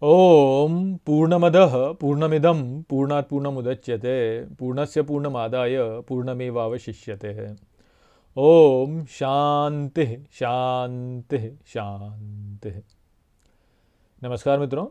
ओम पूर्णमदः पूर्णमिदं पूर्णात् पूर्णमुदच्यते पूर्णस्य पूर्णमादाय पूर्णमेवावशिष्यते। ओम शांति शांति शांति। नमस्कार मित्रों।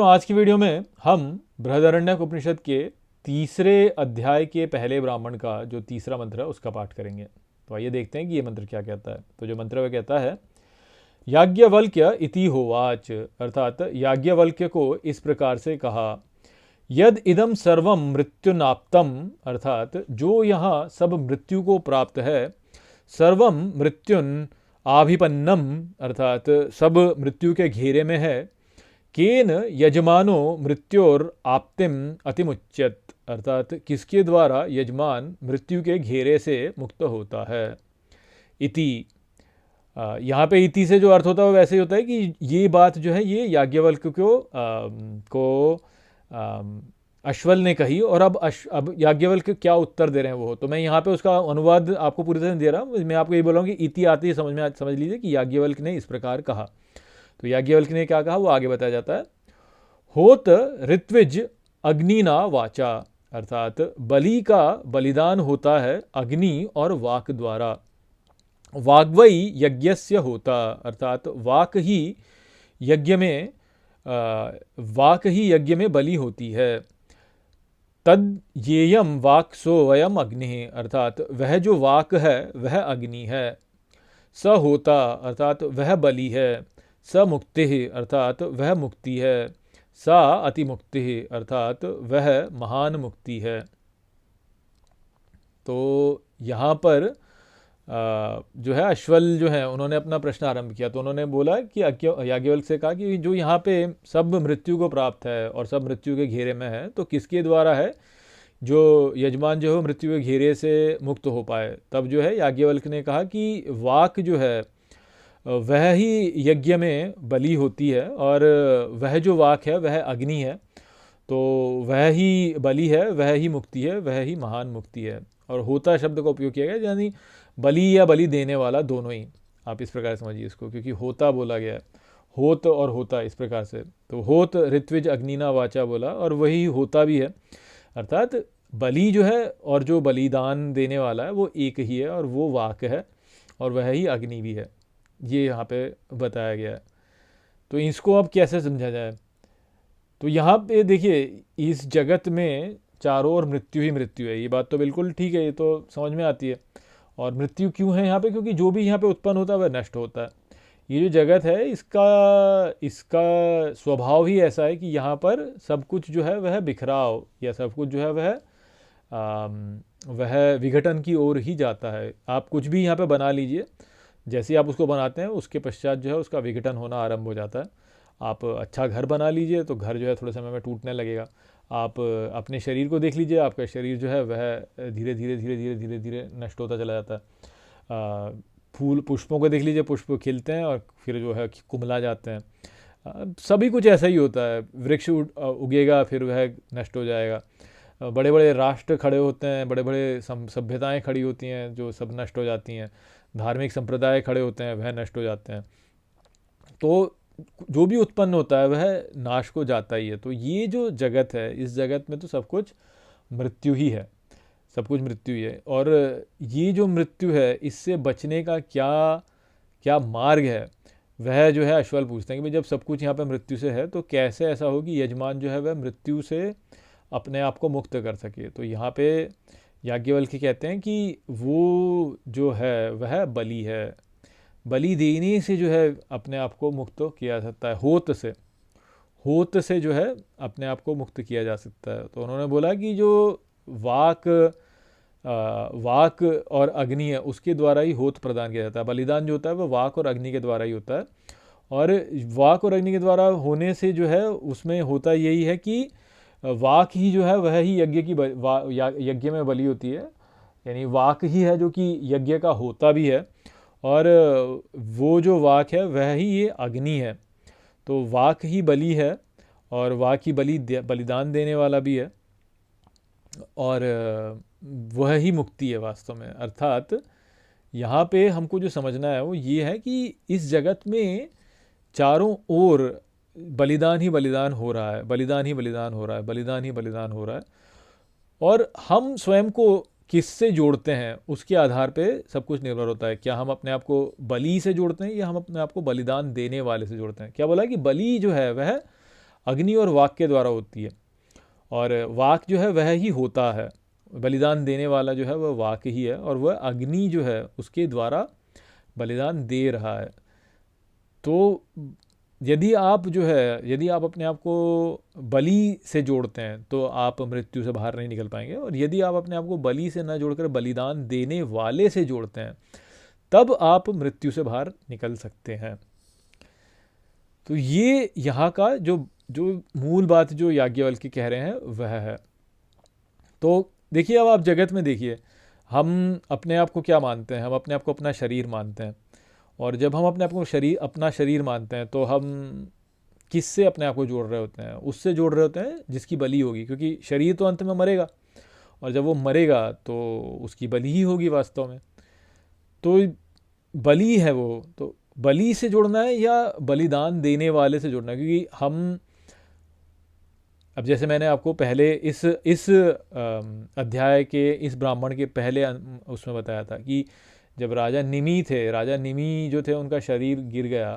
आज की वीडियो में हम बृहदारण्यक उपनिषद के तीसरे अध्याय के पहले ब्राह्मण का जो तीसरा मंत्र है उसका पाठ करेंगे। तो आइए देखते हैं कि ये मंत्र क्या कहता है। तो जो मंत्र वह कहता है, याज्ञवल्क्य इति होवाच, अर्थात याज्ञवल्क्य को इस प्रकार से कहा, यद इदम सर्वम मृत्युनाप्तम, अर्थात जो यहाँ सब मृत्यु को प्राप्त है, सर्वम मृत्युन आभिपन्नम, अर्थात सब मृत्यु के घेरे में है, केन यजमानो मृत्योर आप्तिम अतिमुच्यत, अर्थात किसके द्वारा यजमान मृत्यु के घेरे से मुक्त होता है। इति, यहाँ पे इति से जो अर्थ होता है वो वैसे ही होता है कि ये बात जो है ये याज्ञवल्क्य को अश्वल ने कही, और अब याज्ञवल्क्य क्या उत्तर दे रहे हैं वो। तो मैं यहाँ पे उसका अनुवाद आपको पूरी तरह से दे रहा हूँ। मैं आपको ये बोलूँगा कि इति आते ही समझ लीजिए कि याज्ञवल्क्य ने इस प्रकार कहा। तो याज्ञवल्क्य ने क्या कहा वो आगे बताया जाता है। होत ऋत्विज अग्निना वाचा, अर्थात बलि का बलिदान होता है अग्नि और वाक द्वारा। वाग्वई यज्ञस्य होता, अर्थात वाक ही यज्ञ में बलि होती है। तद येयम वाक सो वयम अग्नि, अर्थात वह जो वाक है वह अग्नि है। स होता, अर्थात वह बलि है। स मुक्ति, अर्थात वह मुक्ति है। सा अतिमुक्ति, अर्थात वह महान मुक्ति है। तो यहाँ पर जो है अश्वल जो है उन्होंने अपना प्रश्न आरंभ किया। तो उन्होंने बोला कि याज्ञवल्क्य से कहा कि जो यहाँ पे सब मृत्यु को प्राप्त है और सब मृत्यु के घेरे में है, तो किसके द्वारा है जो यजमान जो है मृत्यु के घेरे से मुक्त हो पाए। तब जो है याज्ञवल्क्य ने कहा कि वाक जो है वह ही यज्ञ में बलि होती है, और वह जो वाक है वह अग्नि है। तो वह ही बलि है, वह ही मुक्ति है, वह ही महान मुक्ति है। और होता शब्द का उपयोग किया गया, यानी बलि या बलि देने वाला दोनों ही, आप इस प्रकार समझिए इसको, क्योंकि होता बोला गया है, होत और होता इस प्रकार से। तो होत ऋत्विज अग्निना वाचा बोला, और वही होता भी है, अर्थात बलि जो है और जो बलिदान देने वाला है वो एक ही है, और वो वाक है, और वह ही अग्नि भी है। ये यहाँ पे बताया गया है। तो इसको अब कैसे समझा जाए। तो यहाँ पे देखिए, इस जगत में चारों ओर मृत्यु ही मृत्यु है। ये बात तो बिल्कुल ठीक है, ये तो समझ में आती है। और मृत्यु क्यों है यहाँ पे? क्योंकि जो भी यहाँ पे उत्पन्न होता है वह नष्ट होता है। ये जो जगत है इसका स्वभाव ही ऐसा है कि यहाँ पर सब कुछ जो है वह बिखराव, या सब कुछ जो है वह विघटन की ओर ही जाता है। आप कुछ भी यहाँ पे बना लीजिए, जैसे ही आप उसको बनाते हैं उसके पश्चात जो है उसका विघटन होना आरंभ हो जाता है। आप अच्छा घर बना लीजिए तो घर जो है थोड़े समय में टूटने लगेगा। आप अपने शरीर को देख लीजिए, आपका शरीर जो है वह धीरे धीरे धीरे धीरे धीरे धीरे नष्ट होता चला जाता है। फूल पुष्पों को देख लीजिए, पुष्प खिलते हैं और फिर जो है कुमला जाते हैं। सभी कुछ ऐसा ही होता है। वृक्ष उगेगा फिर वह नष्ट हो जाएगा। बड़े बड़े राष्ट्र खड़े होते हैं, बड़े बड़े सभ्यताएं खड़ी होती हैं जो सब नष्ट हो जाती हैं। धार्मिक संप्रदाय खड़े होते हैं, वह नष्ट हो जाते हैं। तो जो भी उत्पन्न होता है वह नाश को जाता ही है। तो ये जो जगत है, इस जगत में तो सब कुछ मृत्यु ही है, सब कुछ मृत्यु ही है। और ये जो मृत्यु है इससे बचने का क्या क्या मार्ग है, वह जो है अश्वल पूछते हैं कि भाई जब सब कुछ यहाँ पे मृत्यु से है तो कैसे ऐसा हो कि यजमान जो है वह मृत्यु से अपने आप को मुक्त कर सके। तो यहाँ पे याज्ञवल्क्य कहते हैं कि वो जो है वह बलि है। बलि देने से जो है अपने आप को मुक्त किया जा सकता है। होत से जो है अपने आप को मुक्त किया जा सकता है। तो उन्होंने बोला कि जो वाक वाक और अग्नि है उसके द्वारा ही होत प्रदान किया जाता है। बलिदान जो होता है वह वाक और अग्नि के द्वारा ही होता है। और वाक और अग्नि के द्वारा होने से जो है उसमें होता यही है कि वाक ही जो है वह ही यज्ञ में बलि होती है। यानी वाक ही है जो कि यज्ञ का होता भी है, और वो जो वाक है वह ही ये अग्नि है। तो वाक ही बलि है, और वाक ही बलिदान देने वाला भी है, और वह ही मुक्ति है वास्तव में। अर्थात यहाँ पे हमको जो समझना है वो ये है कि इस जगत में चारों ओर बलिदान ही बलिदान हो रहा है, बलिदान ही बलिदान हो रहा है, बलिदान ही बलिदान हो रहा है। और हम स्वयं को किससे जोड़ते हैं उसके आधार पे सब कुछ निर्भर होता है। क्या हम अपने आप को बलि से जोड़ते हैं या हम अपने आप को बलिदान देने वाले से जोड़ते हैं। क्या बोला कि बलि जो है वह अग्नि और वाक के द्वारा होती है, और वाक जो है वह ही होता है। बलिदान देने वाला जो है वह वाक ही है, और वह अग्नि जो है उसके द्वारा बलिदान दे रहा है। तो यदि आप जो है, यदि आप अपने आप को बलि से जोड़ते हैं तो आप मृत्यु से बाहर नहीं निकल पाएंगे, और यदि आप अपने आप को बलि से न जोड़कर बलिदान देने वाले से जोड़ते हैं तब आप मृत्यु से बाहर निकल सकते हैं। तो ये यहाँ का जो जो मूल बात जो याज्ञवल्क्य कह रहे हैं वह है। तो देखिए, अब आप जगत में देखिए, हम अपने आप को क्या मानते हैं, हम अपने आप को अपना शरीर मानते हैं। और जब हम अपने आप को अपना शरीर मानते हैं तो हम किससे अपने आप को जोड़ रहे होते हैं? उससे जोड़ रहे होते हैं जिसकी बलि होगी, क्योंकि शरीर तो अंत में मरेगा, और जब वो मरेगा तो उसकी बलि ही होगी वास्तव में। तो बलि है वो, तो बलि से जुड़ना है या बलिदान देने वाले से जुड़ना है? क्योंकि हम, अब जैसे मैंने आपको पहले इस अध्याय के इस ब्राह्मण के पहले उसमें बताया था कि जब राजा निमि थे, राजा निमि जो थे उनका शरीर गिर गया,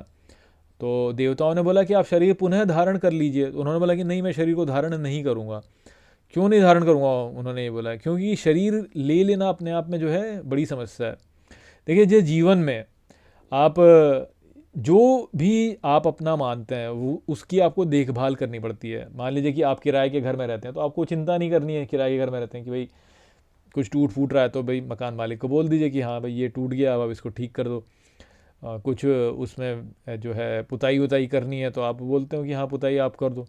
तो देवताओं ने बोला कि आप शरीर पुनः धारण कर लीजिए। उन्होंने बोला कि नहीं, मैं शरीर को धारण नहीं करूँगा। क्यों नहीं धारण करूँगा? उन्होंने ये बोला क्योंकि शरीर ले लेना अपने आप में जो है बड़ी समस्या है। देखिए, जो जीवन में आप जो भी आप अपना मानते हैं वो उसकी आपको देखभाल करनी पड़ती है। मान लीजिए कि आप किराए के घर में रहते हैं, तो आपको चिंता नहीं करनी है, किराए के घर में रहते हैं, कि भाई कुछ टूट फूट रहा है तो भाई मकान मालिक को बोल दीजिए कि हाँ भाई ये टूट गया, अब इसको ठीक कर दो। कुछ उसमें जो है पुताई उताई करनी है तो आप बोलते हो कि हाँ पुताई आप कर दो।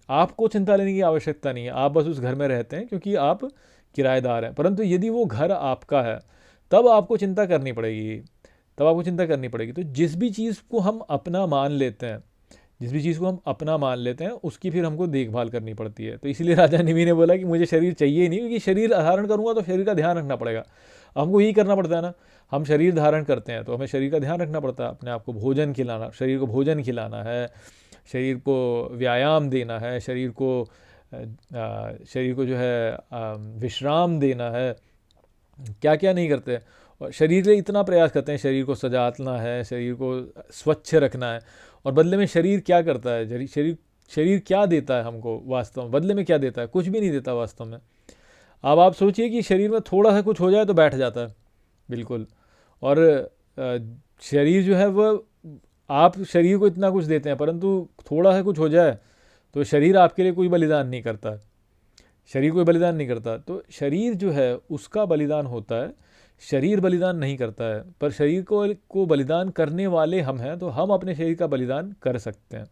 आपको चिंता लेने की आवश्यकता नहीं है, आप बस उस घर में रहते हैं क्योंकि आप किराएदार हैं। परंतु यदि वो घर आपका है तब आपको चिंता करनी पड़ेगी, तब आपको चिंता करनी पड़ेगी। तो जिस भी चीज़ को हम अपना मान लेते हैं, जिस भी चीज़ को हम अपना मान लेते हैं उसकी फिर हमको देखभाल करनी पड़ती है। तो इसलिए राजा निमि ने बोला कि मुझे शरीर चाहिए ही नहीं, क्योंकि शरीर धारण करूँगा तो शरीर का ध्यान रखना पड़ेगा। हमको यही करना पड़ता है ना, हम शरीर धारण करते हैं तो हमें शरीर का ध्यान रखना पड़ता है। अपने आप को भोजन खिलाना, शरीर को भोजन खिलाना है, शरीर को व्यायाम देना है, शरीर को जो है विश्राम देना है। क्या क्या नहीं करते, और शरीर के लिए इतना प्रयास करते हैं, शरीर को सजातना है, शरीर को स्वच्छ रखना है, और बदले में शरीर क्या करता है? शरीर क्या देता है हमको वास्तव में? बदले में क्या देता है? कुछ भी नहीं देता वास्तव में। अब आप सोचिए कि शरीर में थोड़ा सा कुछ हो जाए तो बैठ जाता है बिल्कुल। और शरीर जो है वह, आप शरीर को इतना कुछ देते हैं परंतु थोड़ा सा कुछ हो जाए तो शरीर आपके लिए कोई बलिदान नहीं करता, शरीर कोई बलिदान नहीं करता। तो शरीर जो है उसका बलिदान होता है, शरीर बलिदान नहीं करता है। पर शरीर को बलिदान करने वाले हम हैं, तो हम अपने शरीर का बलिदान कर सकते हैं।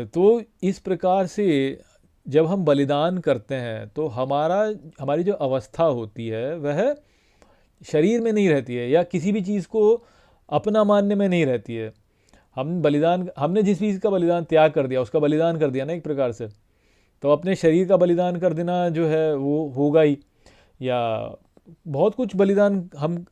तो इस प्रकार से जब हम बलिदान करते हैं तो हमारी जो अवस्था होती है वह शरीर में नहीं रहती है, या किसी भी चीज़ को अपना मानने में नहीं रहती है। हमने जिस चीज़ का बलिदान त्याग कर दिया, उसका बलिदान कर दिया ना एक प्रकार से, तो अपने शरीर का बलिदान कर देना जो है वो होगा ही। या बहुत कुछ बलिदान, हम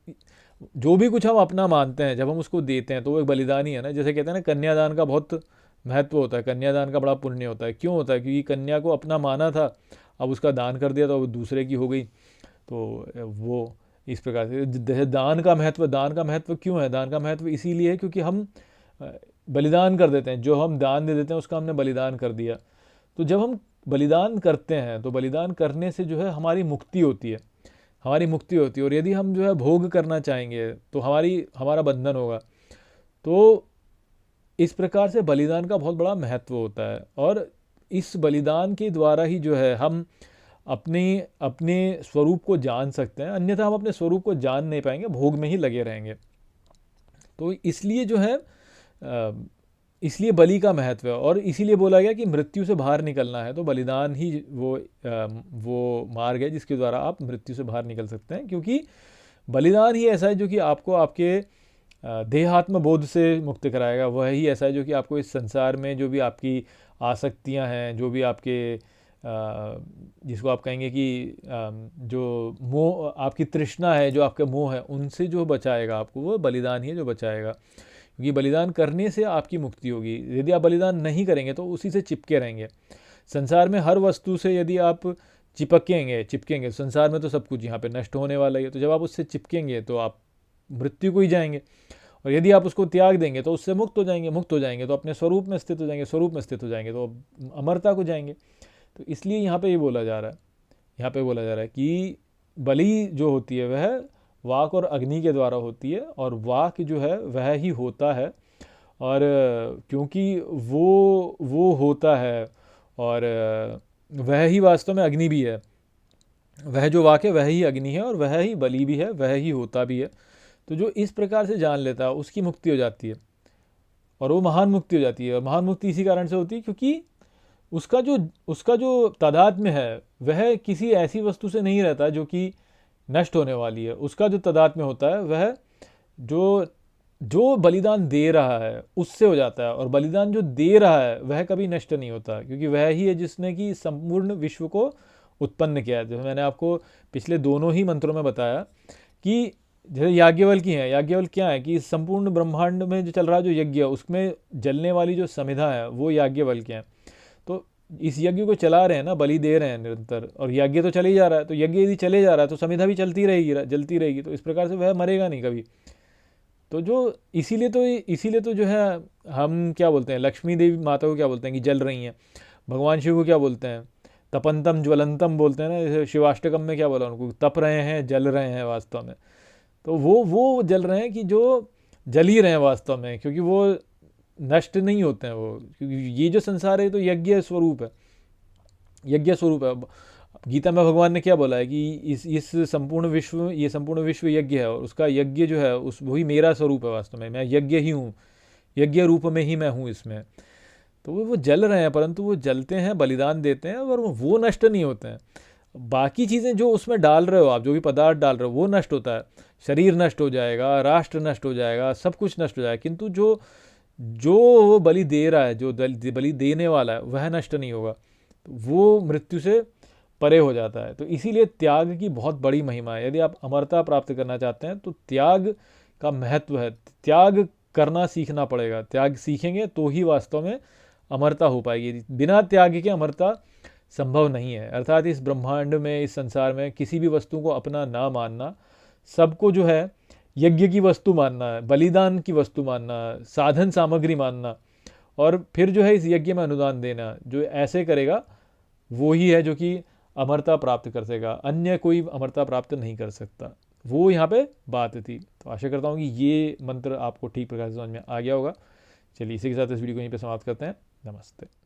जो भी कुछ हम अपना मानते हैं जब हम उसको देते हैं तो वो एक बलिदान ही है ना। जैसे कहते हैं ना, कन्यादान का बहुत महत्व होता है, कन्यादान का बड़ा पुण्य होता है। क्यों होता है? क्योंकि कन्या को अपना माना था, अब उसका दान कर दिया तो वो दूसरे की हो गई। तो वो इस प्रकार से दान का महत्व क्यों है? दान का महत्व इसीलिए है क्योंकि हम बलिदान कर देते हैं, जो हम दान दे देते हैं उसका हमने बलिदान कर दिया। तो जब हम बलिदान करते हैं तो बलिदान करने से जो है हमारी मुक्ति होती है, और यदि हम जो है भोग करना चाहेंगे तो हमारा बंधन होगा। तो इस प्रकार से बलिदान का बहुत बड़ा महत्व होता है, और इस बलिदान के द्वारा ही जो है हम अपने स्वरूप को जान सकते हैं। अन्यथा हम अपने स्वरूप को जान नहीं पाएंगे, भोग में ही लगे रहेंगे। तो इसलिए जो है इसलिए बलि का महत्व है, और इसीलिए बोला गया कि मृत्यु से बाहर निकलना है तो बलिदान ही वो मार्ग है जिसके द्वारा आप मृत्यु से बाहर निकल सकते हैं। क्योंकि बलिदान ही ऐसा है जो कि आपको आपके देहात्म बोध से मुक्त कराएगा। वह ही ऐसा है जो कि आपको इस संसार में जो भी आपकी आसक्तियां हैं, जो भी आपके जिसको आप कहेंगे कि जो मोह, आपकी तृष्णा है, जो आपका मोह है, उनसे जो बचाएगा आपको, वो बलिदान ही है जो बचाएगा। क्योंकि बलिदान करने से आपकी मुक्ति होगी। यदि आप बलिदान नहीं करेंगे तो उसी से चिपके रहेंगे। संसार में हर वस्तु से यदि आप चिपकेंगे संसार में तो सब कुछ यहाँ पे नष्ट होने वाला ही है, तो जब आप उससे चिपकेंगे तो आप मृत्यु को ही जाएंगे। और यदि आप उसको त्याग देंगे तो उससे मुक्त हो जाएंगे तो अपने स्वरूप में स्थित हो जाएंगे तो अमरता को जाएंगे। तो इसलिए यहाँ पे ये बोला जा रहा है कि बलि जो होती है वह वाक और अग्नि के द्वारा होती है, और वाक जो है वह ही होता है। और क्योंकि वो होता है और वह ही वास्तव में अग्नि भी है, वह जो वाक है वह ही अग्नि है और वह ही बलि भी है, वह ही होता भी है। तो जो इस प्रकार से जान लेता है उसकी मुक्ति हो जाती है, और वो महान मुक्ति हो जाती है। और महान मुक्ति इसी कारण से होती है क्योंकि उसका जो तादात्म्य है वह किसी ऐसी वस्तु से नहीं रहता जो कि नष्ट होने वाली है। उसका जो तादात्म्य होता है वह जो बलिदान दे रहा है उससे हो जाता है, और बलिदान जो दे रहा है वह कभी नष्ट नहीं होता, क्योंकि वह ही है जिसने कि संपूर्ण विश्व को उत्पन्न किया है। जैसे मैंने आपको पिछले दोनों ही मंत्रों में बताया कि जैसे याज्ञवल्क्य हैं, याज्ञवल्क्य क्या है कि संपूर्ण ब्रह्मांड में जो चल रहा जो यज्ञ है उसमें जलने वाली जो समिधा है वो याज्ञवल्क्य हैं। तो इस यज्ञ को चला रहे हैं ना, बलि दे रहे हैं निरंतर, और यज्ञ तो चले ही जा रहा है। तो यज्ञ यदि चले जा रहा है तो समिधा भी जलती रहेगी, तो इस प्रकार से वह मरेगा नहीं कभी। तो जो इसीलिए तो जो है हम क्या बोलते हैं, लक्ष्मी देवी माता को क्या बोलते हैं कि जल रही हैं। भगवान शिव को क्या बोलते हैं, तपंतम ज्वलंतम बोलते हैं ना। जैसे शिवाष्टकम में क्या बोला उनको, तप रहे हैं, जल रहे हैं वास्तव में। तो वो जल रहे हैं कि जो जल ही रहे हैं वास्तव में, क्योंकि वो नष्ट नहीं होते हैं वो, क्योंकि ये जो संसार है तो यज्ञ स्वरूप है। गीता में भगवान ने क्या बोला है कि इस संपूर्ण विश्व यज्ञ है, और उसका यज्ञ जो है वही मेरा स्वरूप है वास्तव में। मैं यज्ञ ही हूँ, यज्ञ रूप में ही मैं हूँ इसमें। तो वो जल रहे हैं, परंतु वो जलते हैं, बलिदान देते हैं, और वो नष्ट नहीं होते हैं। बाकी चीज़ें जो उसमें डाल रहे हो आप, जो भी पदार्थ डाल रहे हो वो नष्ट होता है। शरीर नष्ट हो जाएगा, राष्ट्र नष्ट हो जाएगा, सब कुछ नष्ट हो जाएगा, किंतु जो वो बलि दे रहा है, जो बलि देने वाला है वह नष्ट नहीं होगा। तो वो मृत्यु से परे हो जाता है। तो इसीलिए त्याग की बहुत बड़ी महिमा है। यदि आप अमरता प्राप्त करना चाहते हैं तो त्याग का महत्व है। त्याग करना सीखना पड़ेगा, त्याग सीखेंगे तो ही वास्तव में अमरता हो पाएगी। बिना त्याग के अमरता संभव नहीं है। अर्थात इस ब्रह्मांड में, इस संसार में किसी भी वस्तु को अपना ना मानना, सबको जो है यज्ञ की वस्तु मानना, बलिदान की वस्तु मानना, साधन सामग्री मानना, और फिर जो है इस यज्ञ में अनुदान देना, जो ऐसे करेगा वो ही है जो कि अमरता प्राप्त कर सकेगा। अन्य कोई अमरता प्राप्त नहीं कर सकता। वो यहाँ पे बात थी। तो आशा करता हूँ कि ये मंत्र आपको ठीक प्रकार से समझ में आ गया होगा। चलिए इसी के साथ इस वीडियो को यहीं पे समाप्त करते हैं। नमस्ते।